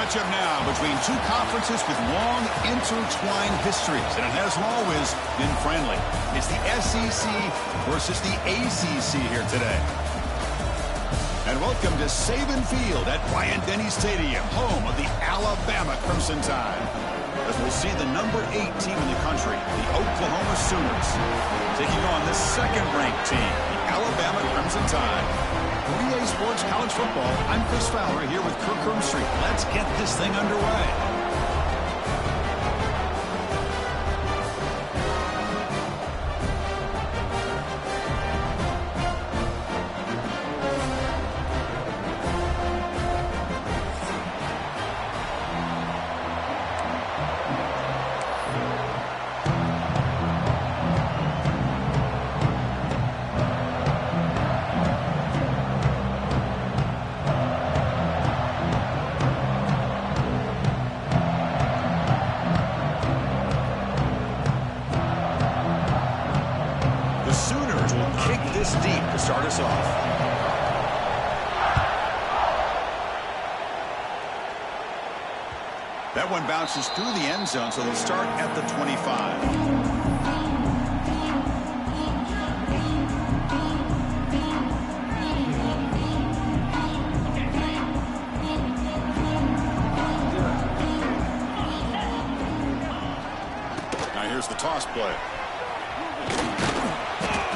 matchup now between two conferences with long intertwined histories, and it has always been friendly. It's the SEC versus the ACC here today. And welcome to Saban Field at Bryant-Denny Stadium, home of the Alabama Crimson Tide. As we'll see the number 8 team in the country, the Oklahoma Sooners, taking on the second-ranked team, the Alabama Crimson Tide. For EA Sports College Football, I'm Chris Fowler here with Kirk Herbstreit. Let's get this thing underway. This deep to start us off. That one bounces through the end zone, so they'll start at the 25. Now here's the toss play.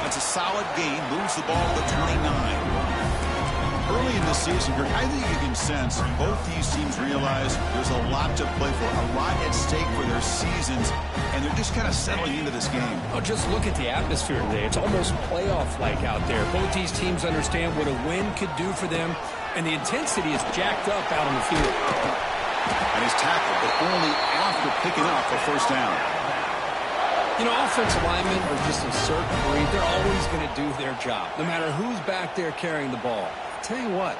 It's a solid gain, moves the ball to the 29. Early in the season, I think you can sense both these teams realize there's a lot to play for, a lot at stake for their seasons, and they're just kind of settling into this game. Oh, just look at the atmosphere today. It's almost playoff-like out there. Both these teams understand what a win could do for them, and the intensity is jacked up out on the field. And he's tackled, but only after picking up a first down. You know, offensive linemen are just a certain breed. They're always going to do their job, no matter who's back there carrying the ball. I'll tell you what,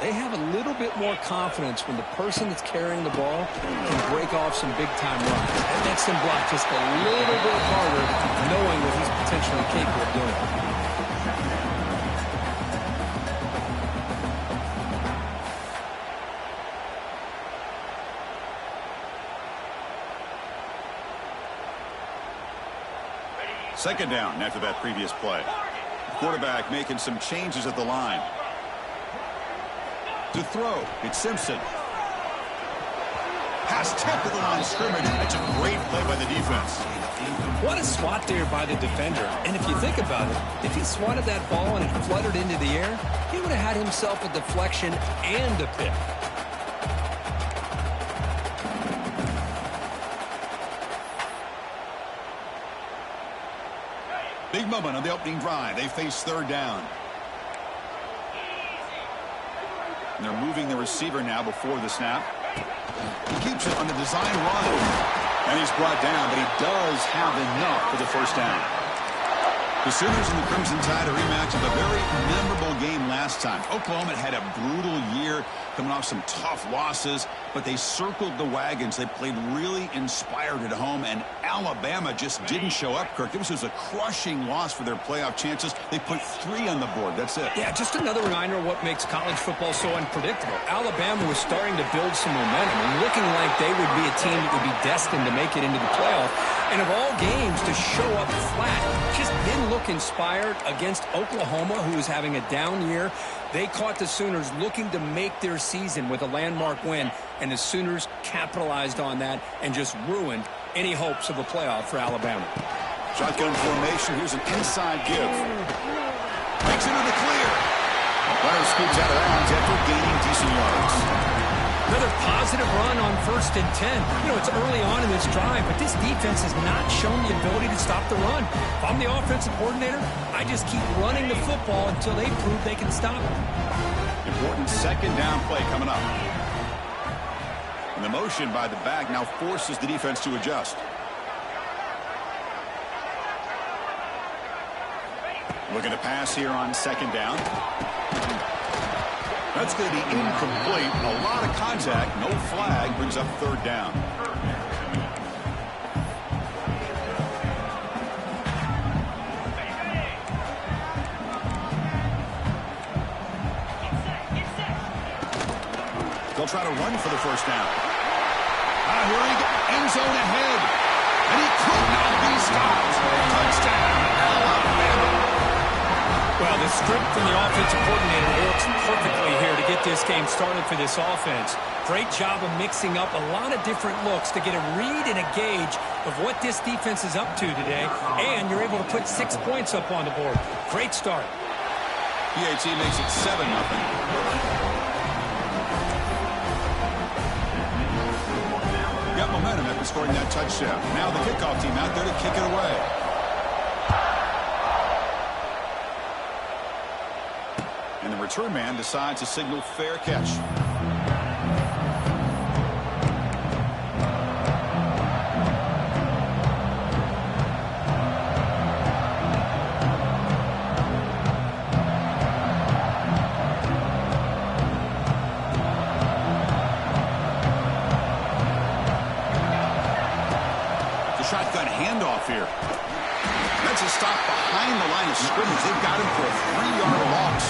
they have a little bit more confidence when the person that's carrying the ball can break off some big-time runs. That makes them block just a little bit harder, knowing what he's potentially capable of doing. Second down after that previous play. The quarterback making some changes at the line. To throw, it's Simpson. Pass tipped to the line of scrimmage. That's a great play by the defense. What a swat there by the defender. And if you think about it, if he swatted that ball and it fluttered into the air, he would have had himself a deflection and a pick. Big moment on the opening drive. They face third down. And they're moving the receiver now before the snap. He keeps it on the design run. And he's brought down, but he does have enough for the first down. The Sooners and the Crimson Tide, a rematch of a very memorable game last time. Oklahoma had a brutal year, coming off some tough losses, but they circled the wagons. They played really inspired at home, and Alabama just didn't show up, Kirk. It was just a crushing loss for their playoff chances. They put 3 on the board. That's it. Yeah, just another reminder of what makes college football so unpredictable. Alabama was starting to build some momentum and looking like they would be a team that would be destined to make it into the playoff. And of all games, to show up flat, just didn't look inspired against Oklahoma, who was having a down year. They caught the Sooners looking to make their season with a landmark win, and the Sooners capitalized on that and just ruined any hopes of a playoff for Alabama. Shotgun formation. Here's an inside give. Makes it into the clear. Runner scoots out of bounds after gaining decent yards. Another positive run on 1st and 10. You know, it's early on in this drive, but this defense has not shown the ability to stop the run. If I'm the offensive coordinator, I just keep running the football until they prove they can stop it. Important second down play coming up. And the motion by the back now forces the defense to adjust. Looking to pass here on second down. That's going to be incomplete. A lot of contact. No flag. Brings up third down. They'll try to run for the first down. Here he goes. End zone ahead. And he could not be stopped. Touchdown, Alabama. Well, the script from the offensive coordinator works perfectly here to get this game started for this offense. Great job of mixing up a lot of different looks to get a read and a gauge of what this defense is up to today, and you're able to put 6 points up on the board. Great start. PAT makes it 7-0. Got momentum after scoring that touchdown. Now the kickoff team out there to kick it away. And the return man decides to signal fair catch. Shotgun handoff here. That's a stop behind the line of scrimmage. They've got him for a 3-yard loss.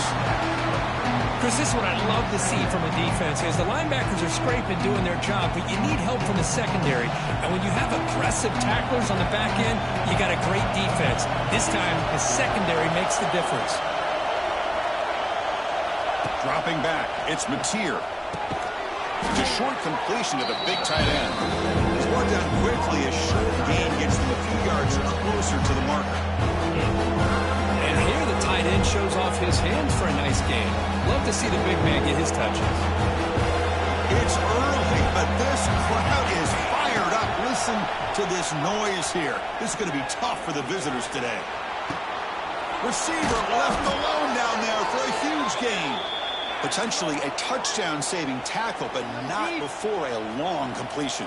Chris, this is what I love to see from a defense is the linebackers are scraping, doing their job, but you need help from the secondary. And when you have aggressive tacklers on the back end, you got a great defense. This time, the secondary makes the difference. Dropping back, it's Mateer. It's a short completion to the big tight end. He's brought down quickly as short gain gets them a few yards closer to the marker. And here the tight end shows off his hands for a nice gain. Love to see the big man get his touches. It's early, but this crowd is fired up. Listen to this noise here. This is going to be tough for the visitors today. Receiver left alone down there for a huge gain. Potentially a touchdown-saving tackle, but not before a long completion.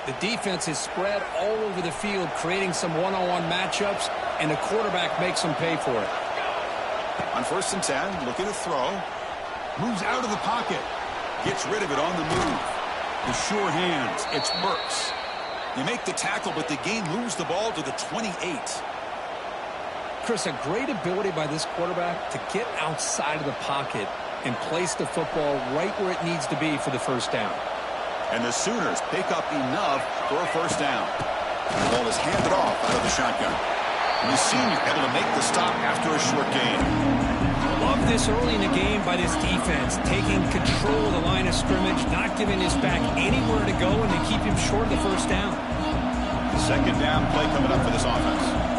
The defense is spread all over the field, creating some one-on-one matchups, and the quarterback makes them pay for it. On 1st and 10, looking to throw. Moves out of the pocket. Gets rid of it on the move. The sure hands, it's Burks. They make the tackle, but the game moves the ball to the 28. Chris, a great ability by this quarterback to get outside of the pocket and place the football right where it needs to be for the first down. And the Sooners pick up enough for a first down. The ball is handed off out of the shotgun. And the senior able to make the stop after a short gain. Love this early in the game by this defense, taking control of the line of scrimmage, not giving his back anywhere to go, and they keep him short of the first down. Second down play coming up for this offense.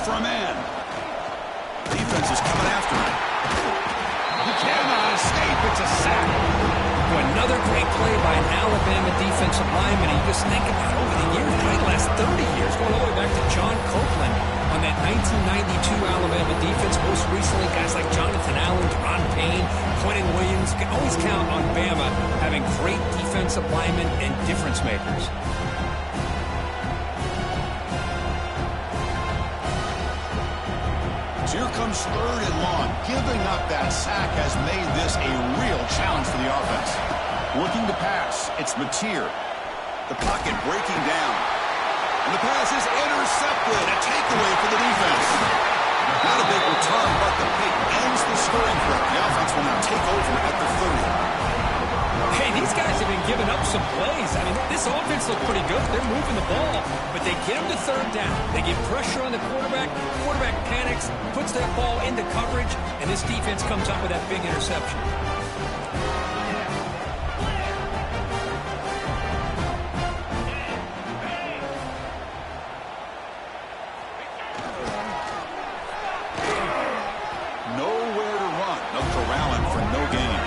For a man. Defense is coming after him. He cannot escape. It's a sack. Well, another great play by an Alabama defensive lineman. You just think about over the years, probably the last 30 years, going all the way back to John Copeland on that 1992 Alabama defense. Most recently, guys like Jonathan Allen, Ron Payne, Quentin Williams. Can always count on Bama having great defensive linemen and difference makers. Here comes 3rd and long. Giving up that sack has made this a real challenge for the offense. Looking to pass, it's Mateer. The pocket breaking down. And the pass is intercepted. A takeaway for the defense. Not a big return, but the pick ends the scoring drive. The offense will now take over at the 30. Hey, these guys have been giving up some plays. I mean, this offense looked pretty good. They're moving the ball, but they get them to 3rd down. They get pressure on the quarterback. Quarterback panics, puts that ball into coverage, and this defense comes up with that big interception. Nowhere to run. No corralling for no gain.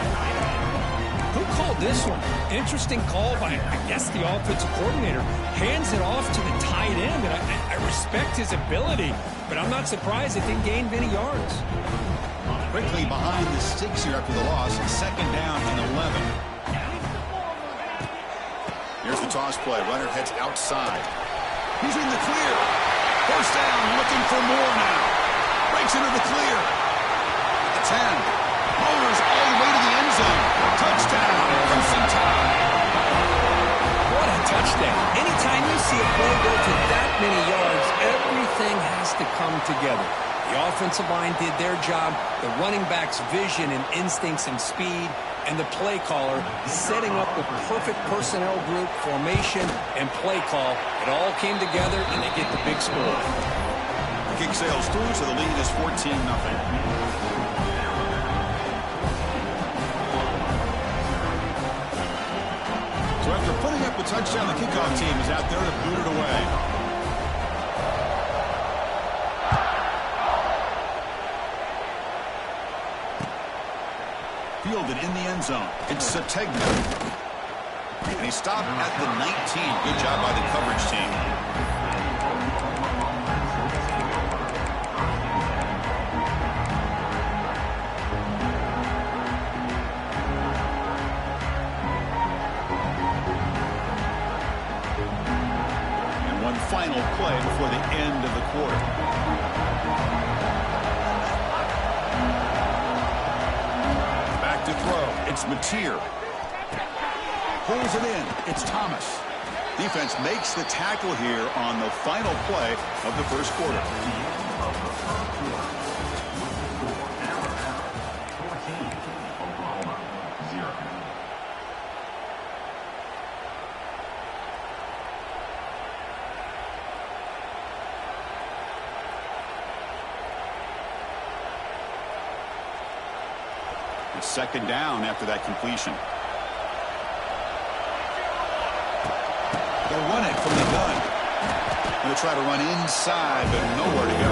Who called this one? Interesting call by, I guess, the offensive coordinator. Hands it off to the tight end, and I respect his ability, but I'm not surprised it didn't gain many yards. Quickly behind the sticks here after the loss. 2nd down and 11. Here's the toss play. Runner heads outside. He's in the clear. 1st down, looking for more now. Breaks into the clear. At the 10. Motors all the way to the end zone. Touchdown, Crimson Tide. What a touchdown. touchdown. Anytime you see a play go to that many yards, everything has to come together. The offensive line did their job, the running back's vision and instincts and speed, and the play caller setting up the perfect personnel group, formation, and play call. It all came together, and they get the big score. The kick sails through, so the lead is 14-0. So after putting up a touchdown, the kickoff team is out there to boot it away. Fielded in the end zone. It's Sategna. And he stopped at the 19. Good job by the coverage team. And one final play before the end of the quarter. To throw. It's Mateer. Pulls it in. It's Thomas. Defense makes the tackle here on the final play of the first quarter. Second down after that completion. They'll run it from the gun. Going to try to run inside, but nowhere to go.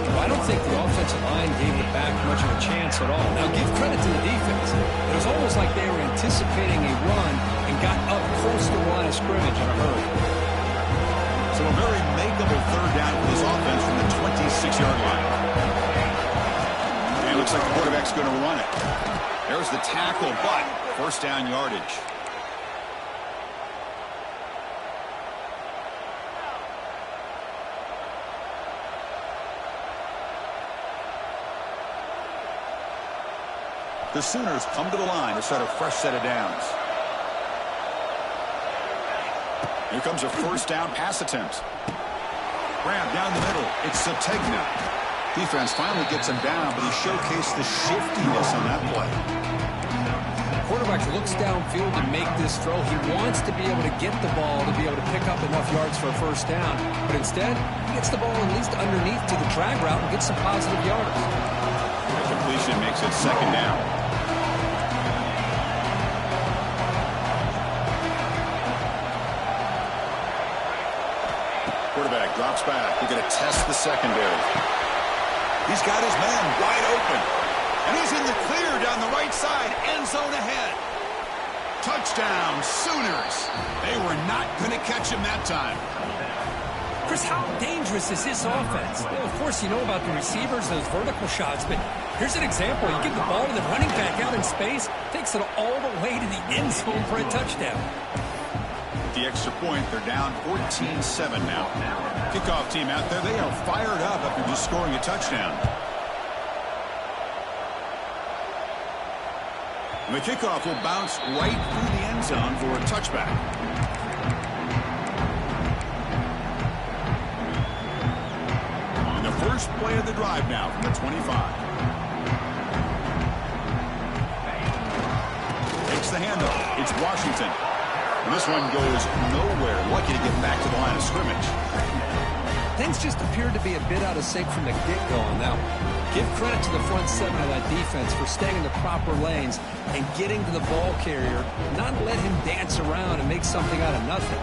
Well, I don't think the offensive line gave the back much of a chance at all. Now, give credit to the defense. It was almost like they were anticipating a run and got up close to the line of scrimmage in a hurry. So a very makeable third down for this offense from the 26-yard line. Looks like the quarterback's going to run it. There's the tackle, but first down yardage. The Sooners come to the line to set a fresh set of downs. Here comes a first down pass attempt. Grab down the middle. It's Sategna. Defense finally gets him down, but he showcased the shiftiness on that play. Quarterback looks downfield to make this throw. He wants to be able to get the ball to be able to pick up enough yards for a first down. But instead, he gets the ball at least underneath to the drag route and gets some positive yards. The completion makes it second down. Quarterback drops back. We're going to test the secondary. He's got his man wide open. And he's in the clear down the right side. End zone ahead. Touchdown, Sooners. They were not going to catch him that time. Chris, how dangerous is this offense? Well, of course, you know about the receivers, those vertical shots, but here's an example. You give the ball to the running back out in space, takes it all the way to the end zone for a touchdown. The extra point, they're down 14-7 now. Kickoff team out there, they are fired up after just scoring a touchdown. And the kickoff will bounce right through the end zone for a touchback. And the first play of the drive now from the 25. Takes the handoff. It's Washington. And this one goes nowhere. Lucky to get back to the line of scrimmage. Things just appeared to be a bit out of sync from the get-go on that one. Give credit to the front seven of that defense for staying in the proper lanes and getting to the ball carrier, not let him dance around and make something out of nothing.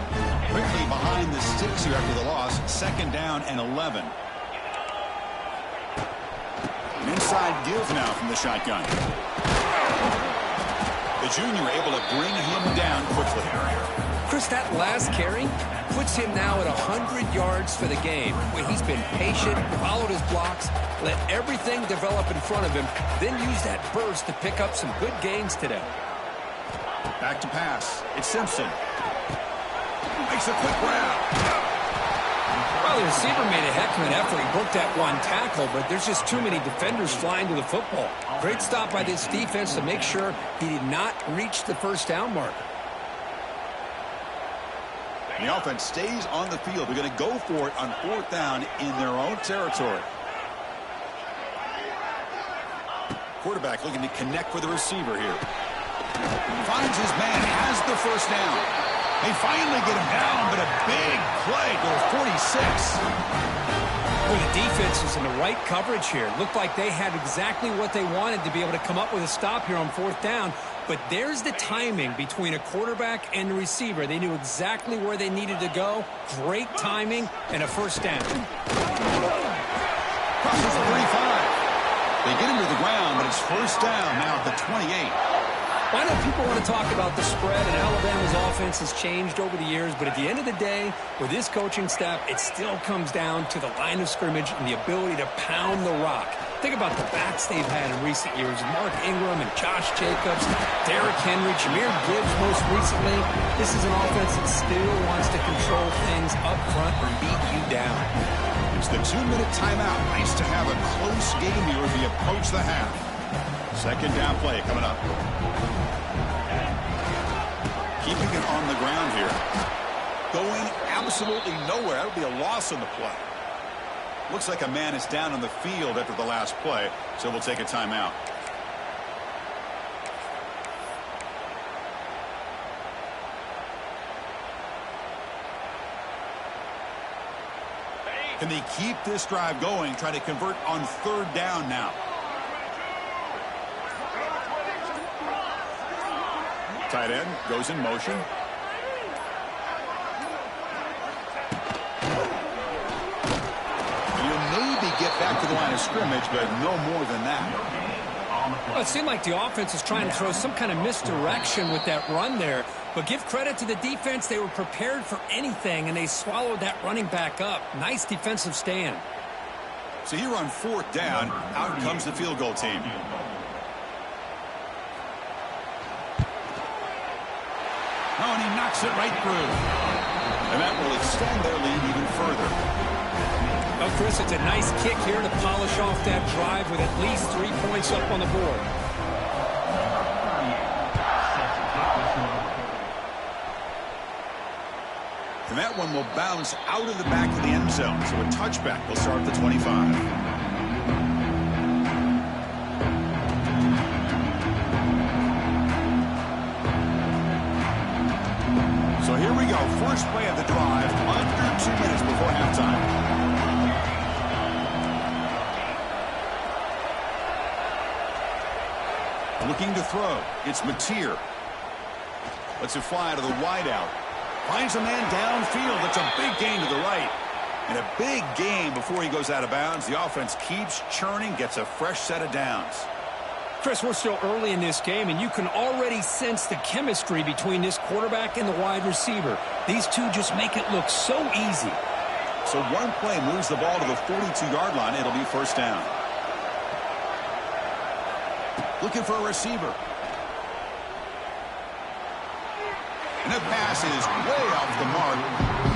Quickly behind the sticks here after the loss. Second down and 11. An inside give now from the shotgun. The junior able to bring him down quickly. Chris, that last carry puts him now at 100 yards for the game. Where he's been patient, followed his blocks, let everything develop in front of him, then use that burst to pick up some good gains today. Back to pass. It's Simpson. Makes a quick grab. Well, the receiver made a heck of an effort. He broke that one tackle, but there's just too many defenders flying to the football. Great stop by this defense to make sure he did not reach the first down marker. And the offense stays on the field. They're going to go for it on 4th down in their own territory. Quarterback looking to connect with the receiver here. Finds his man, has the first down. They finally get him down, but a big play to the 46. Well, the defense is in the right coverage here. Looked like they had exactly what they wanted to be able to come up with a stop here on 4th down. But there's the timing between a quarterback and the receiver. They knew exactly where they needed to go. Great timing and a first down. Crosses the 35. They get him to the ground, but it's first down now at the 28. I know people want to talk about the spread, and Alabama's offense has changed over the years, but at the end of the day, with this coaching staff, it still comes down to the line of scrimmage and the ability to pound the rock. Think about the backs they've had in recent years. Mark Ingram and Josh Jacobs, Derrick Henry, Jahmyr Gibbs most recently. This is an offense that still wants to control things up front and beat you down. It's the 2-minute timeout. Nice to have a close game here as we approach the half. Second down play coming up. Keeping it on the ground here. Going absolutely nowhere. That would be a loss on the play. Looks like a man is down on the field after the last play, so we'll take a timeout. Can they keep this drive going, try to convert on 3rd down now? Tight end goes in motion. You maybe get back to the line of scrimmage, but no more than that. Well, it seemed like the offense was trying to throw some kind of misdirection with that run there. But give credit to the defense. They were prepared for anything, and they swallowed that running back up. Nice defensive stand. So here on 4th down, out comes the field goal team. Oh, and he knocks it right through. And that will extend their lead even further. Well, Chris, it's a nice kick here to polish off that drive with at least 3 points up on the board. And that one will bounce out of the back of the end zone. So a touchback will start at the 25. So here we go. First play of the drive. Under 2 minutes before halftime. Looking to throw. It's Mateer. Lets it fly to the wideout. Finds a man downfield. That's a big gain to the right. And a big gain before he goes out of bounds. The offense keeps churning, gets a fresh set of downs. Chris, we're still early in this game, and you can already sense the chemistry between this quarterback and the wide receiver. These two just make it look so easy. So one play moves the ball to the 42-yard line. It'll be first down. Looking for a receiver. And the pass is way off the mark.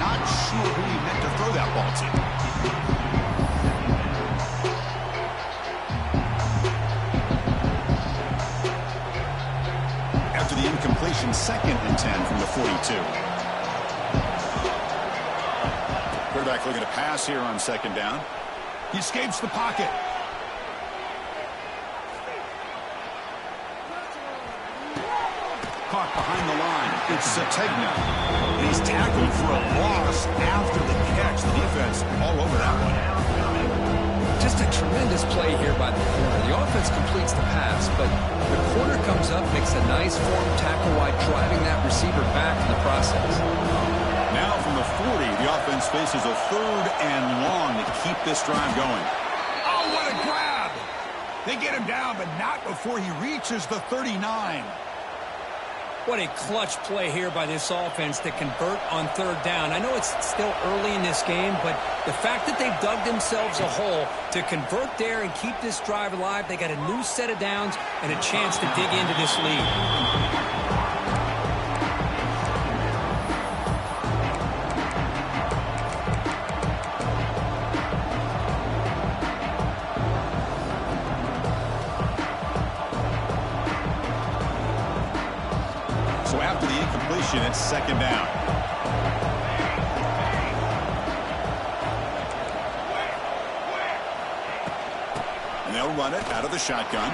Not sure who he meant to throw that ball to. After the incompletion, 2nd and 10 from the 42. Quarterback looking to pass here on 2nd down. He escapes the pocket. Caught behind the line. It's Sategna. He's tackled for a loss after the catch. The defense all over that one. Just a tremendous play here by the corner. The offense completes the pass, but the corner comes up, makes a nice form tackle while driving that receiver back in the process. Now from the 40, the offense faces a 3rd and long to keep this drive going. Oh, what a grab! They get him down, but not before he reaches the 39. What a clutch play here by this offense to convert on 3rd down. I know it's still early in this game, but the fact that they've dug themselves a hole to convert there and keep this drive alive, they got a new set of downs and a chance to dig into this lead. So after the incompletion, it's 2nd down. And they'll run it out of the shotgun.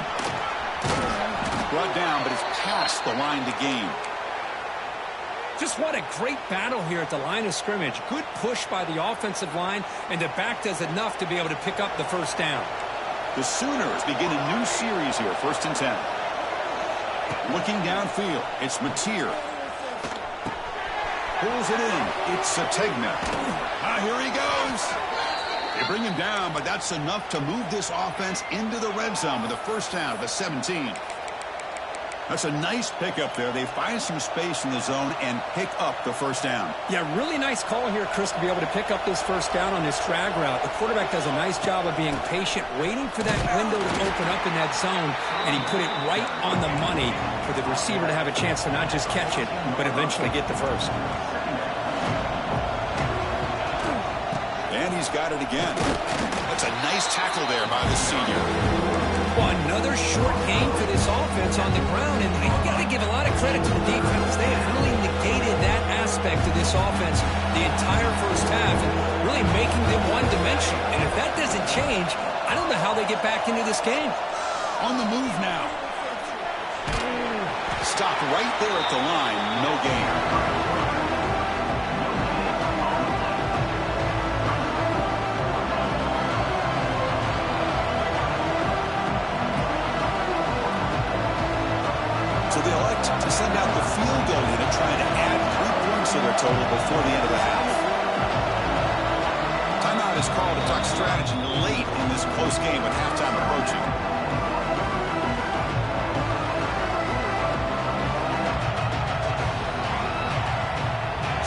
Brought down, but it's past the line to gain. Just what a great battle here at the line of scrimmage. Good push by the offensive line, and the back does enough to be able to pick up the first down. The Sooners begin a new series here, 1st and 10. Looking downfield, it's Mateer. Pulls it in. It's Sategna. Here he goes. They bring him down, but that's enough to move this offense into the red zone with a first down at the 17. That's a nice pickup there. They find some space in the zone and pick up the first down. Yeah, really nice call here, Chris, to be able to pick up this first down on this drag route. The quarterback does a nice job of being patient, waiting for that window to open up in that zone, and he put it right on the money for the receiver to have a chance to not just catch it, but eventually get the first. And he's got it again. That's a nice tackle there by the senior. Well, another short gain for this offense on the ground, and you got to give a lot of credit to the defense. They have really negated that aspect of this offense the entire first half, and really making them one-dimensional. And if that doesn't change, I don't know how they get back into this game. On the move now. Stop right there at the line. No gain. So they elect to send out the field goal unit, trying to add 3 points to their total before the end of the half. Timeout is called to talk strategy late in this close game with halftime approaching.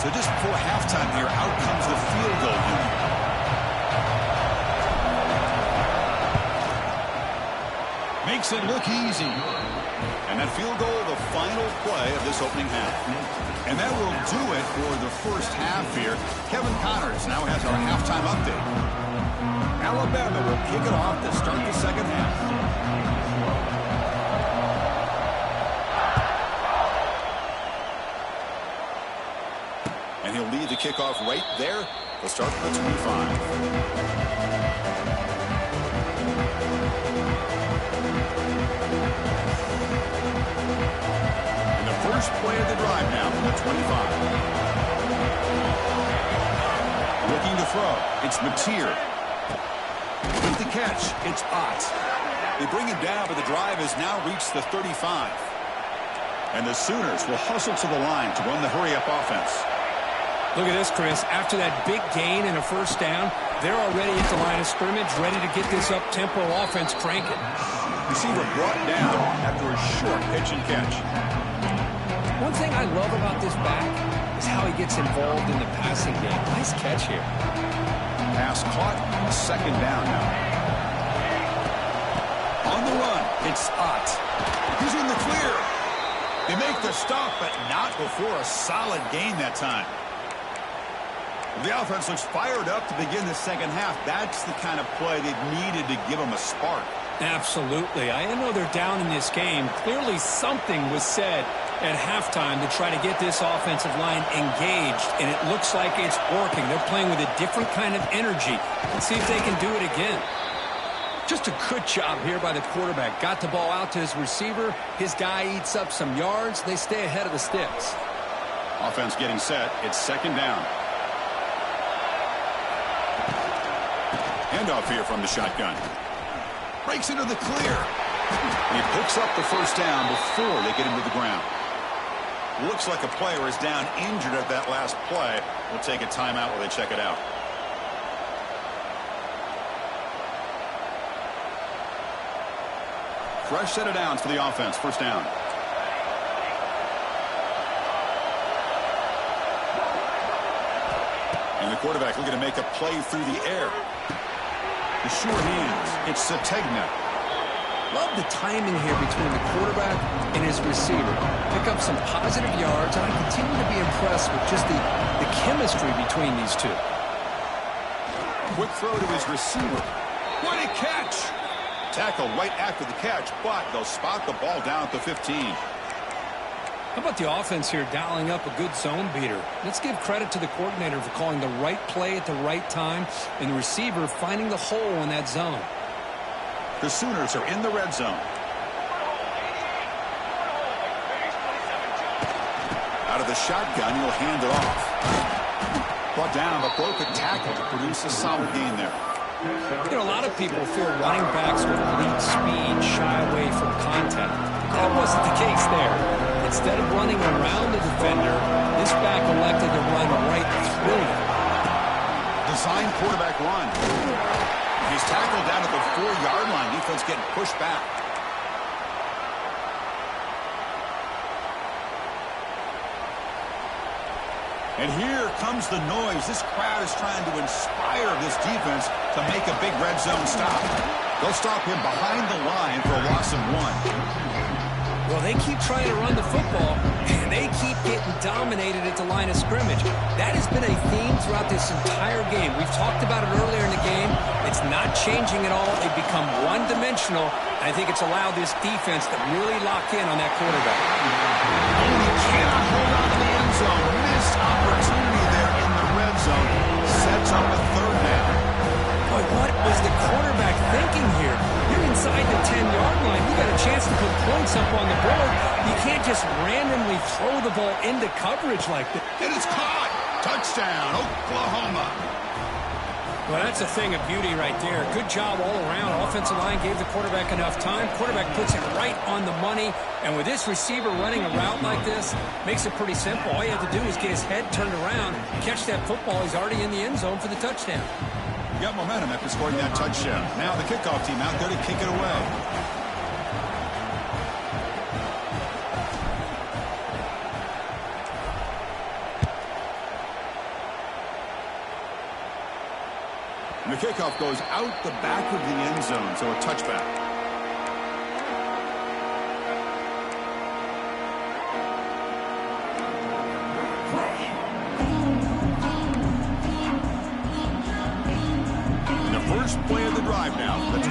So just before halftime here, out comes the field goal unit. Makes it look easy. And that field goal, the final play of this opening half. And that will do it for the first half here. Kevin Connors now has our halftime update. Alabama will kick it off to start the second half. And he'll lead the kickoff right there. They'll start from the 25. First play of the drive now from the 25. Looking to throw. It's Mateer. With the catch, it's Ott. They bring him down, but the drive has now reached the 35. And the Sooners will hustle to the line to run the hurry-up offense. Look at this, Chris. After that big gain and a first down, they're already at the line of scrimmage, ready to get this up-tempo offense cranking. Receiver brought down after a short pitch and catch. One thing I love about this back is how he gets involved in the passing game. Nice catch here. Pass caught. Second down now. On the run, it's Ott. He's in the clear. They make the stop, but not before a solid gain that time. The offense looks fired up to begin the second half. That's the kind of play they've needed to give them a spark. Absolutely. I know they're down in this game. Clearly something was said at halftime to try to get this offensive line engaged, and it looks like it's working. They're playing with a different kind of energy. Let's see if they can do it again. Just a good job here by the quarterback. Got the ball out to his receiver. His guy eats up some yards. They stay ahead of the sticks. Offense getting set. It's second down. Handoff here from the shotgun. Breaks into the clear. And he picks up the first down before they get him to the ground. Looks like a player is down injured at that last play. We'll take a timeout while they check it out. Fresh set of downs for the offense. First down. And the quarterback looking to make a play through the air. The short hands. It's Sategna. Love the timing here between the quarterback and his receiver. Pick up some positive yards, and I continue to be impressed with just the chemistry between these two. Quick throw to his receiver. What a catch! Tackle right after the catch, but they'll spot the ball down at the 15. How about the offense here dialing up a good zone beater? Let's give credit to the coordinator for calling the right play at the right time and the receiver finding the hole in that zone. The Sooners are in the red zone. Out of the shotgun, he'll hand it off. Brought down, but broke a tackle to produce a solid gain there. You know, a lot of people fear running backs with elite speed shy away from contact. That wasn't the case there. Instead of running around the defender, this back elected to run right through him. Design quarterback run. He's tackled down at the 4-yard line. Defense getting pushed back. And here comes the noise. This crowd is trying to inspire this defense to make a big red zone stop. They'll stop him behind the line for a loss of 1. Well, they keep trying to run the football, and they keep getting dominated at the line of scrimmage. That has been a theme throughout this entire game. We've talked about it earlier in the game. It's not changing at all. They've become one-dimensional. I think it's allowed this defense to really lock in on that quarterback. Oh, he cannot hold on to the end zone. Missed opportunity there in the red zone. Sets up a third down. Boy, what was the quarterback thinking here? You're inside the 10-yard line. You got a chance to put points up on the board. You can't just randomly throw the ball into coverage like that. And it's caught. Touchdown, Oklahoma. Well, that's a thing of beauty right there. Good job all around. Offensive line gave the quarterback enough time. Quarterback puts it right on the money. And with this receiver running a route like this, makes it pretty simple. All you have to do is get his head turned around, catch that football. He's already in the end zone for the touchdown. Got momentum after scoring that touchdown. Now the kickoff team out there to kick it away. And the kickoff goes out the back of the end zone, so a touchback. First play of the drive now, the 25.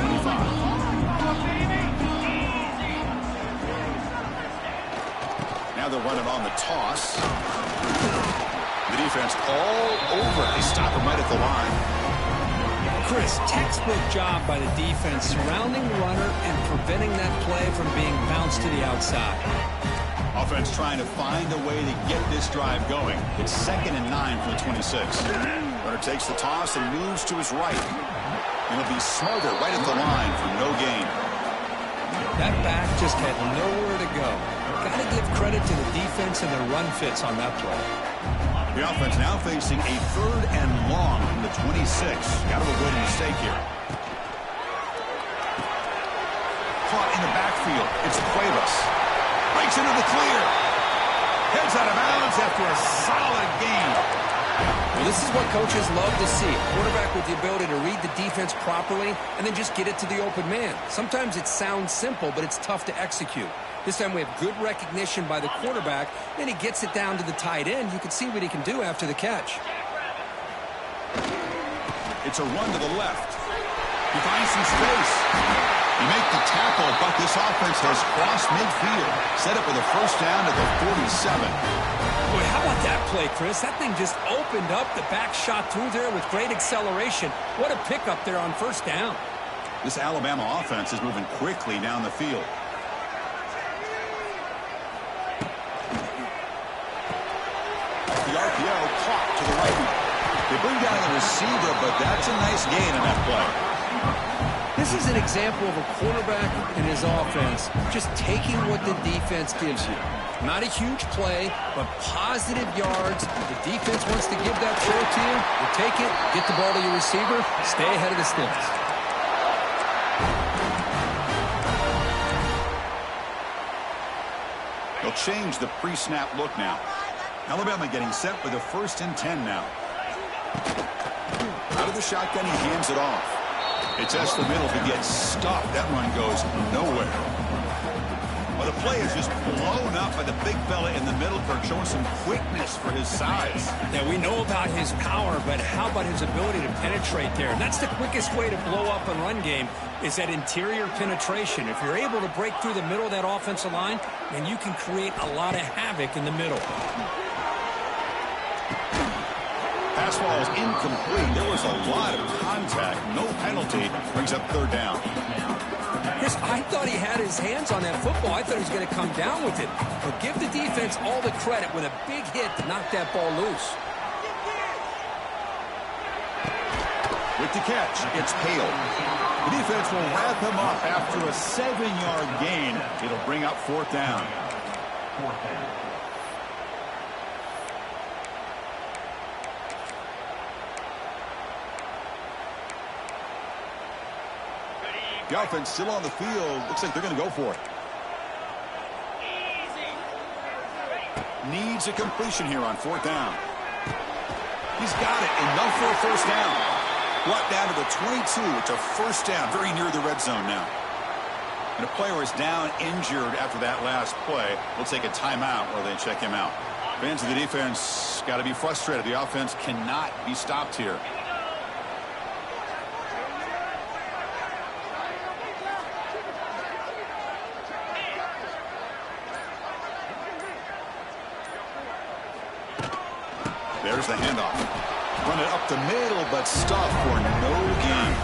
Now they're running on the toss. The defense all over. They stop him right at the line. Chris, textbook job by the defense surrounding the runner and preventing that play from being bounced to the outside. Offense trying to find a way to get this drive going. It's 2nd and 9 for the 26. Runner takes the toss and moves to his right. And he'll be smothered right at the line for no gain. That back just had nowhere to go. Got to give credit to the defense and their run fits on that play. The offense now facing a 3rd and long from the 26. Got to avoid a mistake here. Caught in the backfield. It's Cuevas. Breaks into the clear. Heads out of bounds after a solid gain. Well, this is what coaches love to see. A quarterback with the ability to read the defense properly and then just get it to the open man. Sometimes it sounds simple, but it's tough to execute. This time we have good recognition by the quarterback, and he gets it down to the tight end. You can see what he can do after the catch. It's a run to the left. He finds some space. You make the tackle, but this offense has crossed midfield. Set up with a first down at the 47. Boy, how about that play, Chris? That thing just opened up. The back shot through there with great acceleration. What a pickup there on first down. This Alabama offense is moving quickly down the field. The RPO caught to the right. They bring down the receiver, but that's a nice gain in that play. This is an example of a quarterback and his offense just taking what the defense gives you. Not a huge play, but positive yards. The defense wants to give that throw to you. You take it, get the ball to your receiver, stay ahead of the sticks. They'll change the pre-snap look now. Alabama getting set with a 1st and 10 now. Out of the shotgun, he hands it off. It's S the middle to get stopped. That run goes nowhere. Well, the play is just blown up by the big fella in the middle, Kirk, showing some quickness for his size. Yeah, we know about his power, but how about his ability to penetrate there? And that's the quickest way to blow up a run game, is that interior penetration. If you're able to break through the middle of that offensive line, then you can create a lot of havoc in the middle. Pass ball is incomplete. There was a lot of contact. No penalty. Brings up 3rd down. Chris, I thought he had his hands on that football. I thought he was going to come down with it. But give the defense all the credit with a big hit to knock that ball loose. With the catch, it's Hale. The defense will wrap him up after a 7-yard gain. It'll bring up 4th down. The offense still on the field. Looks like they're going to go for it. Needs a completion here on 4th down. He's got it. Enough for a 1st down. Brought down to the 22. It's a 1st down. Very near the red zone now. And a player is down injured after that last play. We'll take a timeout while they check him out. Fans of the defense got to be frustrated. The offense cannot be stopped here. There's the handoff. Run it up the middle, but stop for no gain.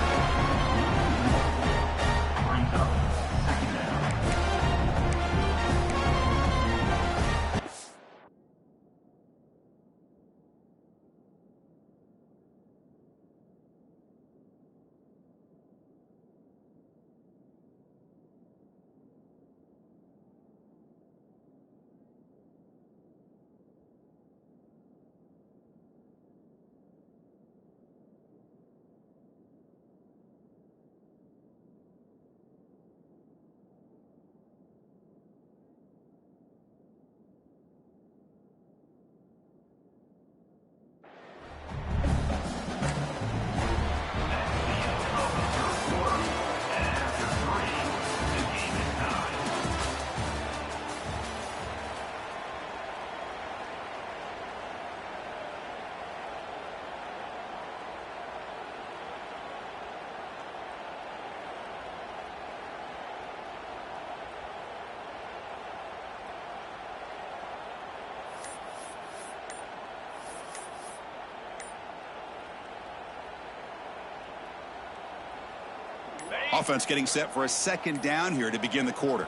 Offense getting set for a 2nd down here to begin the quarter.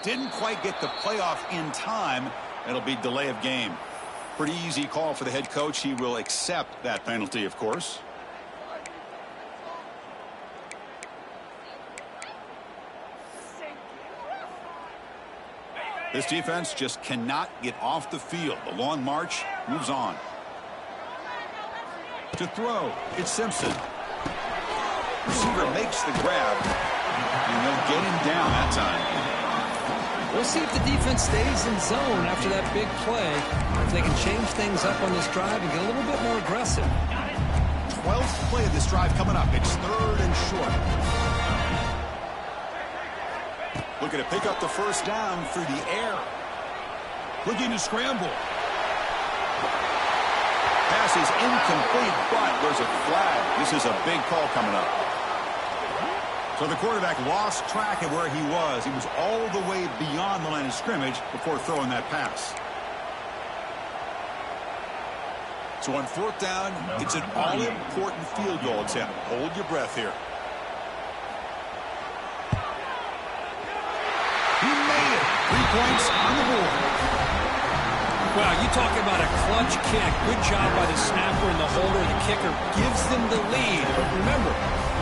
Didn't quite get the playoff in time. It'll be delay of game. Pretty easy call for the head coach. He will accept that penalty, of course. This defense just cannot get off the field. The long march moves on. To throw, it's Simpson. Receiver makes the grab, and they'll get him down that time. We'll see if the defense stays in zone after that big play. If they can change things up on this drive and get a little bit more aggressive. 12th play of this drive coming up. It's 3rd and short. Looking to pick up the 1st down through the air. Looking to scramble. Pass is incomplete, but there's a flag. This is a big call coming up. So the quarterback lost track of where he was. He was all the way beyond the line of scrimmage before throwing that pass. So on 4th down, it's an all-important field goal attempt. Hold your breath here. He made it. 3 points on the board. Wow, you talk about a clutch kick. Good job by the snapper and the holder. The kicker gives them the lead. But remember,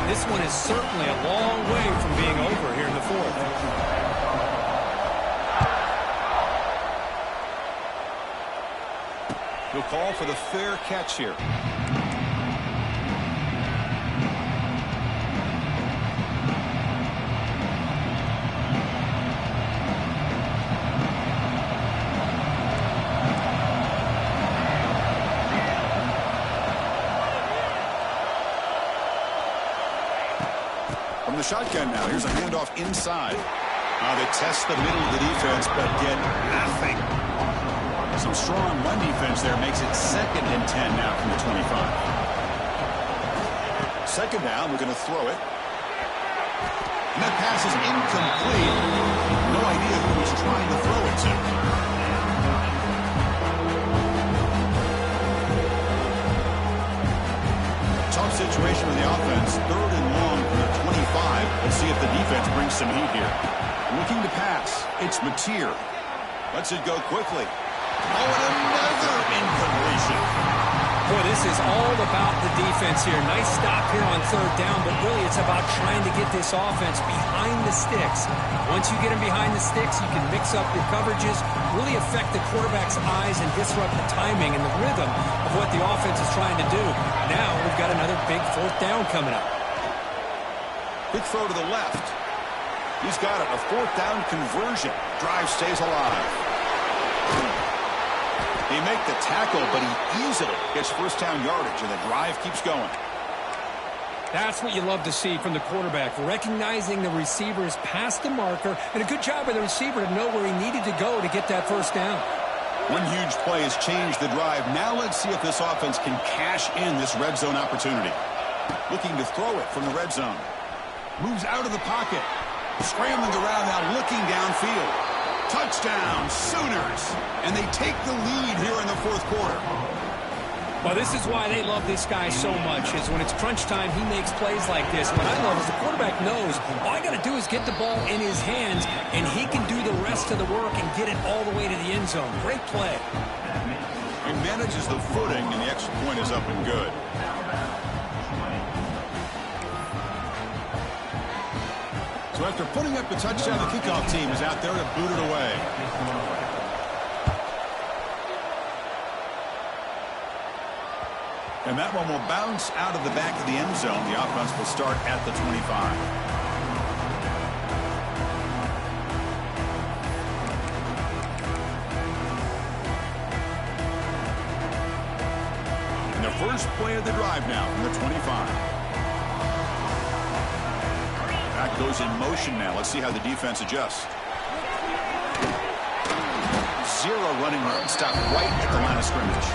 this one is certainly a long way from being over here in the 4th. He'll call for the fair catch here. The shotgun now. Here's a handoff inside. They test the middle of the defense, but get nothing. Some strong run defense there makes it 2nd and 10 now from the 25. 2nd down, we're going to throw it. And that pass is incomplete. No idea who he's trying to throw it to. Tough situation with the offense. 3rd and long from the 25. Let's see if the defense brings some heat here. Looking to pass. It's Mateer. Lets it go quickly. Oh, and another incompletion. Boy, this is all about the defense here. Nice stop here on third down, but really it's about trying to get this offense behind the sticks. Once you get them behind the sticks, you can mix up your coverages, really affect the quarterback's eyes and disrupt the timing and the rhythm of what the offense is trying to do. Now we've got another big fourth down coming up. Quick throw to the left. He's got it. A fourth down conversion. Drive stays alive. He make the tackle, but he easily gets first down yardage, and the drive keeps going. That's what you love to see from the quarterback, recognizing the receiver is past the marker, and a good job by the receiver to know where he needed to go to get that first down. One huge play has changed the drive. Now let's see if this offense can cash in this red zone opportunity. Looking to throw it from the red zone. Moves out of the pocket. Scrambling around now, looking downfield. Touchdown, Sooners. And they take the lead here in the fourth quarter. Well, this is why they love this guy so much, is when it's crunch time, he makes plays like this. What I love is the quarterback knows all I got to do is get the ball in his hands, and he can do the rest of the work and get it all the way to the end zone. Great play. He manages the footing, and the extra point is up and good. So after putting up the touchdown, the kickoff team is out there to boot it away. And that one will bounce out of the back of the end zone. The offense will start at the 25. And the first play of the drive now from the 25. Back goes in motion now. Let's see how the defense adjusts. Zero running room. Stop right at the line of scrimmage.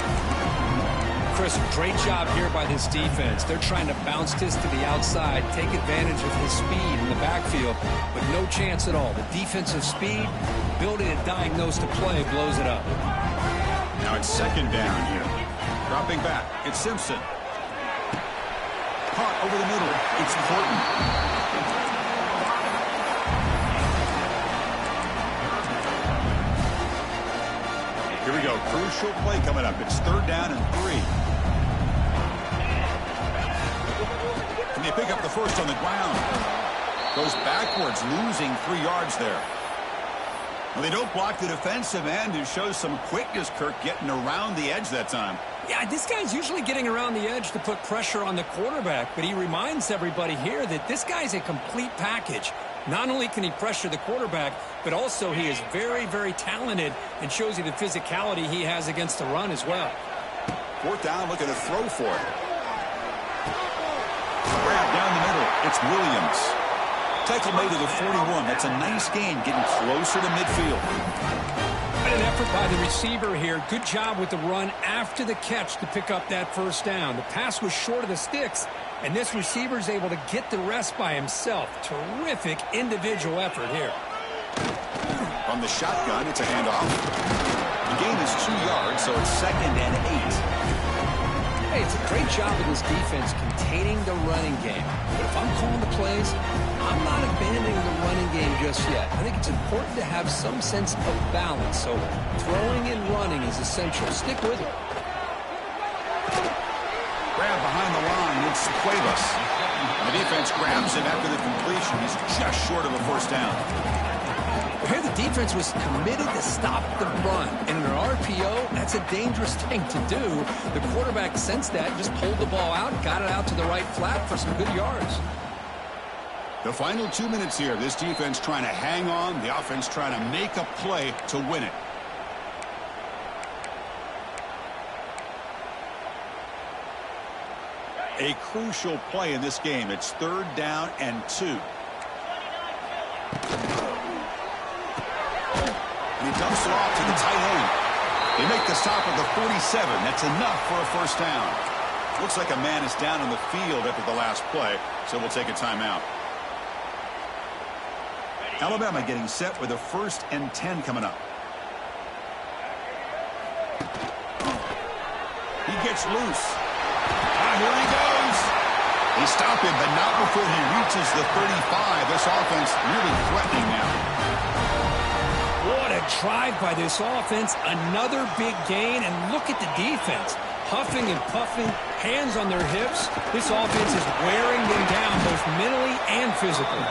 Chris, great job here by this defense. They're trying to bounce this to the outside, take advantage of his speed in the backfield, but no chance at all. The defensive speed, ability to diagnose the play, blows it up. Now it's second down here. Dropping back. It's Simpson. Caught over the middle. It's Horton. Here we go. Crucial play coming up. It's third down and 3. Can they pick up the first on the ground? Goes backwards, losing 3 yards there. Well, they don't block the defensive end, who shows some quickness, Kirk, getting around the edge that time. Yeah, this guy's usually getting around the edge to put pressure on the quarterback, but he reminds everybody here that this guy's a complete package. Not only can he pressure the quarterback, but also he is very, very talented and shows you the physicality he has against the run as well. Fourth down, looking to throw for it. Grab down the middle. It's Williams. Tackle made to the 41. That's a nice gain, getting closer to midfield. And an effort by the receiver here. Good job with the run after the catch to pick up that first down. The pass was short of the sticks, and this receiver is able to get the rest by himself. Terrific individual effort here. From the shotgun, it's a handoff. The gain is 2 yards, so it's second and 8. Hey, it's a great job of this defense containing the running game. But if I'm calling the plays, I'm not abandoning the running game just yet. I think it's important to have some sense of balance. So throwing and running is essential. Stick with it. Grab behind the line. It's Cuevas. The defense grabs him after the completion. He's just short of a first down. Here the defense was committed to stop the run. And in an RPO, that's a dangerous thing to do. The quarterback sensed that, just pulled the ball out, got it out to the right flat for some good yards. The final 2 minutes here. This defense trying to hang on. The offense trying to make a play to win it. A crucial play in this game. It's third down and 2. And he dumps it off to the tight end. They make the stop at the 47. That's enough for a first down. Looks like a man is down on the field after the last play, so we'll take a timeout. Alabama getting set with a 1st and 10 coming up. He gets loose. Here he goes. They stop him, but not before he reaches the 35. This offense really threatening now. What a drive by this offense. Another big gain, and look at the defense. Huffing and puffing, hands on their hips. This offense is wearing them down both mentally and physically.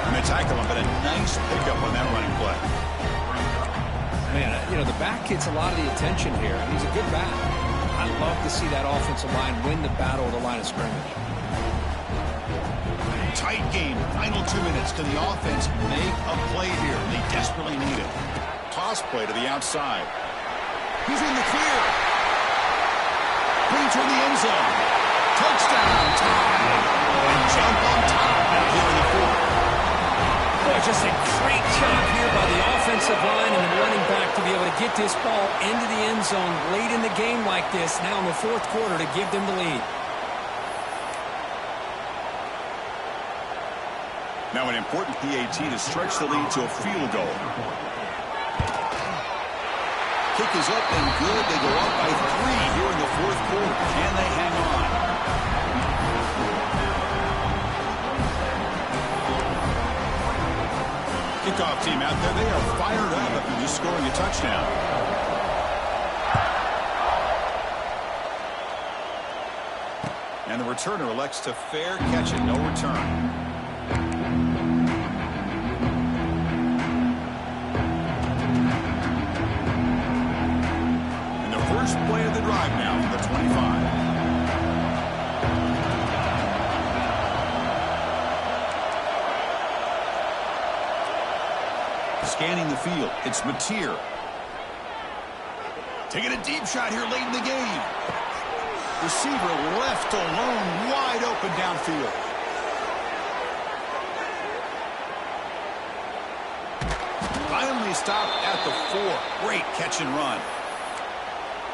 And they tackle him, but a nice pickup on that running play. Man, you know, the back gets a lot of the attention here. He's a good back. I love to see that offensive line win the battle of the line of scrimmage. Tight game. Final 2 minutes. Can the offense make a play here? They desperately need it. Toss play to the outside. He's in the clear. Putting toward the end zone. Touchdown. Tie. And jump on top here in the fourth. Boy, just a great job here by the offensive line and the running back to be able to get this ball into the end zone late in the game like this, now in the fourth quarter, to give them the lead. Now an important PAT to stretch the lead to a field goal. Kick is up and good. They go up by 3 here in the fourth quarter. Can they hang on? Kickoff team out there. They are fired up after just scoring a touchdown. And the returner elects to fair catch it. No return. First play of the drive now from the 25. Scanning the field, it's Mateer. Taking a deep shot here late in the game. Receiver left alone, wide open downfield. Finally stopped at the 4. Great catch and run.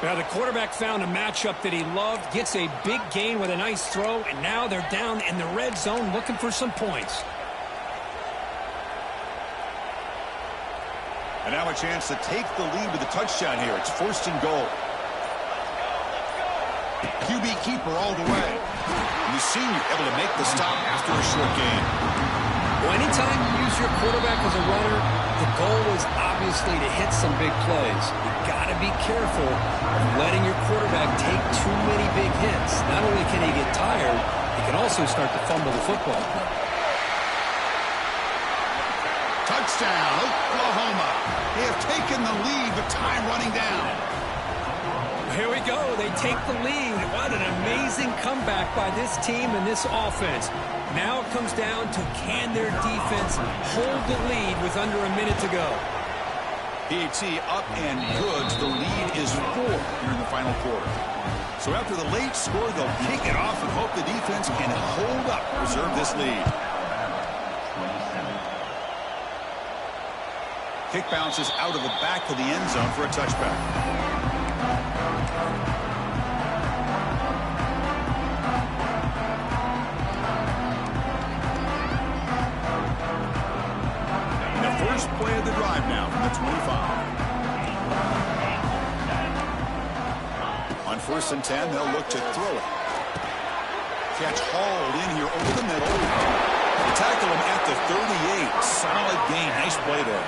Now the quarterback found a matchup that he loved, gets a big gain with a nice throw, and now they're down in the red zone looking for some points. And now a chance to take the lead with a touchdown here. It's first and goal. QB keeper all the way. And the senior able to make the stop after a short gain. Well, anytime you use your quarterback as a runner, the goal is obviously to hit some big plays. You've got to be careful of letting your quarterback take too many big hits. Not only can he get tired, he can also start to fumble the football. Touchdown, Oklahoma. They have taken the lead, but time running down. Here we go. They take the lead. What an amazing comeback by this team and this offense. Now it comes down to, can their defense hold the lead with under a minute to go? PAT up and good. The lead is 4 here in the final quarter. So after the late score, they'll kick it off and hope the defense can hold up, preserve this lead. Kick bounces out of the back of the end zone for a touchback. First play of the drive now from the 25. On first and 10, they'll look to throw it. Catch hauled in here over the middle. They tackle him at the 38. Solid gain. Nice play there.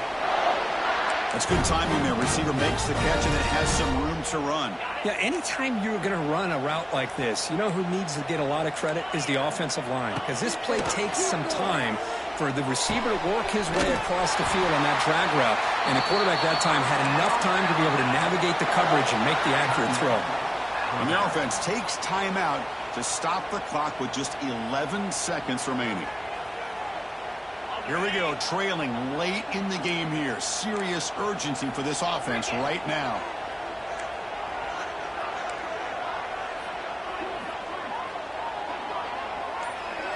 That's good timing there. Receiver makes the catch and it has some room to run. Yeah, anytime you're going to run a route like this, you know who needs to get a lot of credit is the offensive line. Because this play takes some time for the receiver to work his way across the field on that drag route. And the quarterback that time had enough time to be able to navigate the coverage and make the accurate throw. And the offense takes timeout to stop the clock with just 11 seconds remaining. Here we go, trailing late in the game here. Serious urgency for this offense right now.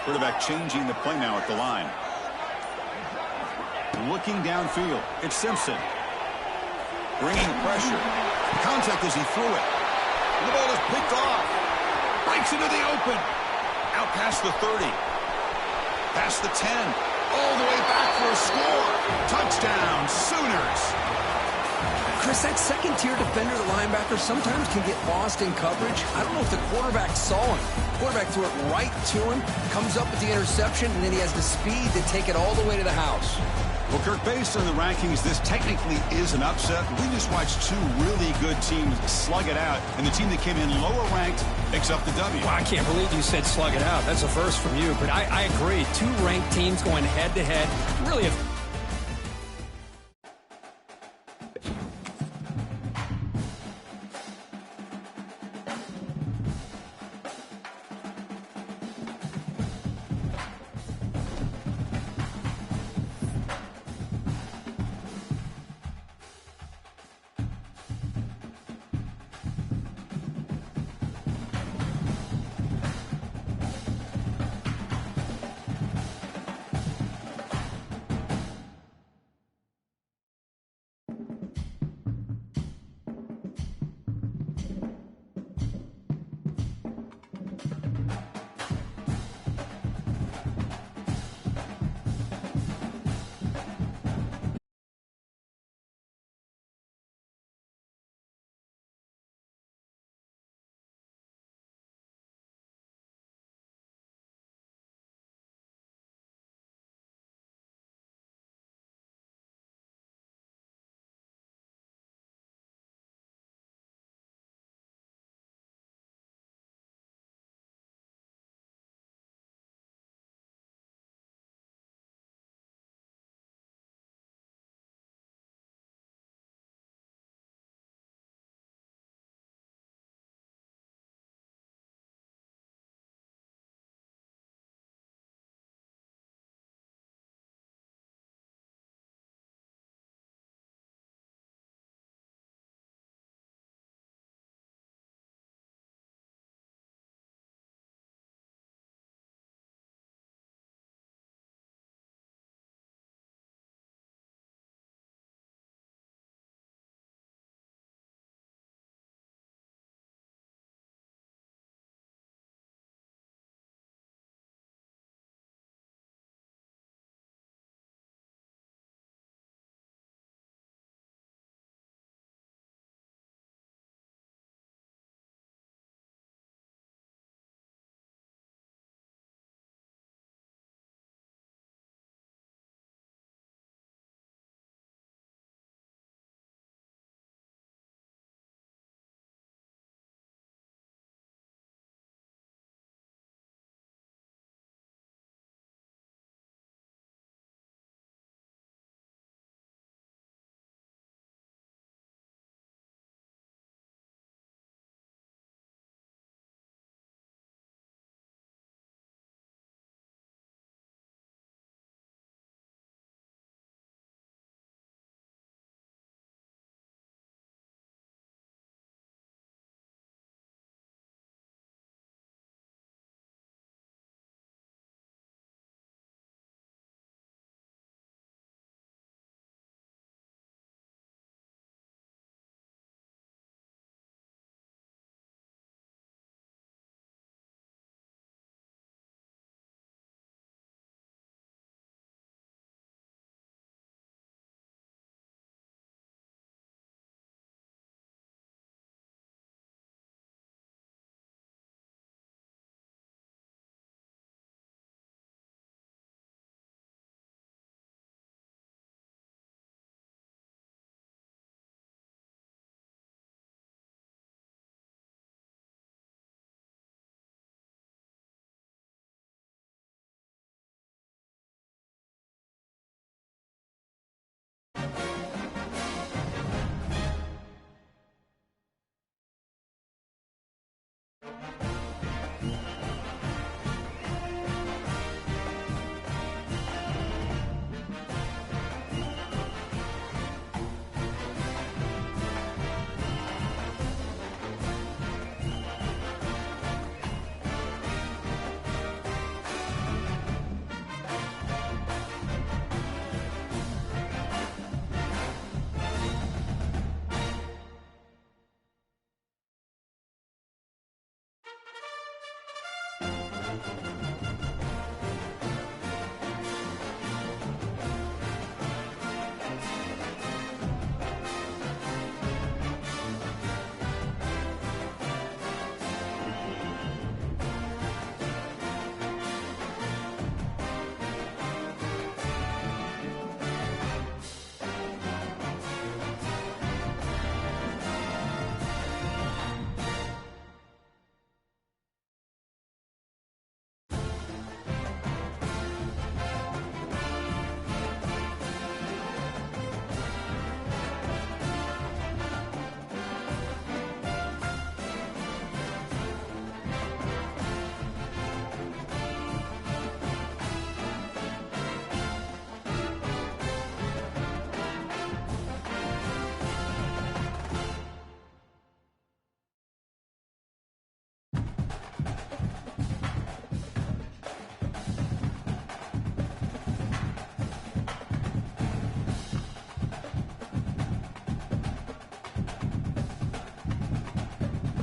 Quarterback changing the play now at the line. Looking downfield, it's Simpson. Bringing pressure. Contact as he threw it. The ball is picked off. Breaks into the open. Out past the 30. Past the 10. All the way back for a score. Touchdown, Sooners. Chris, that second-tier defender, the linebacker, sometimes can get lost in coverage. I don't know if the quarterback saw him. The quarterback threw it right to him, comes up with the interception, and then he has the speed to take it all the way to the house. Well, Kirk, based on the rankings, this technically is an upset. We just watched two really good teams slug it out, and the team that came in lower ranked picks up the W. Well, I can't believe you said slug it out. That's a first from you, but I agree. Two ranked teams going head-to-head. Really, if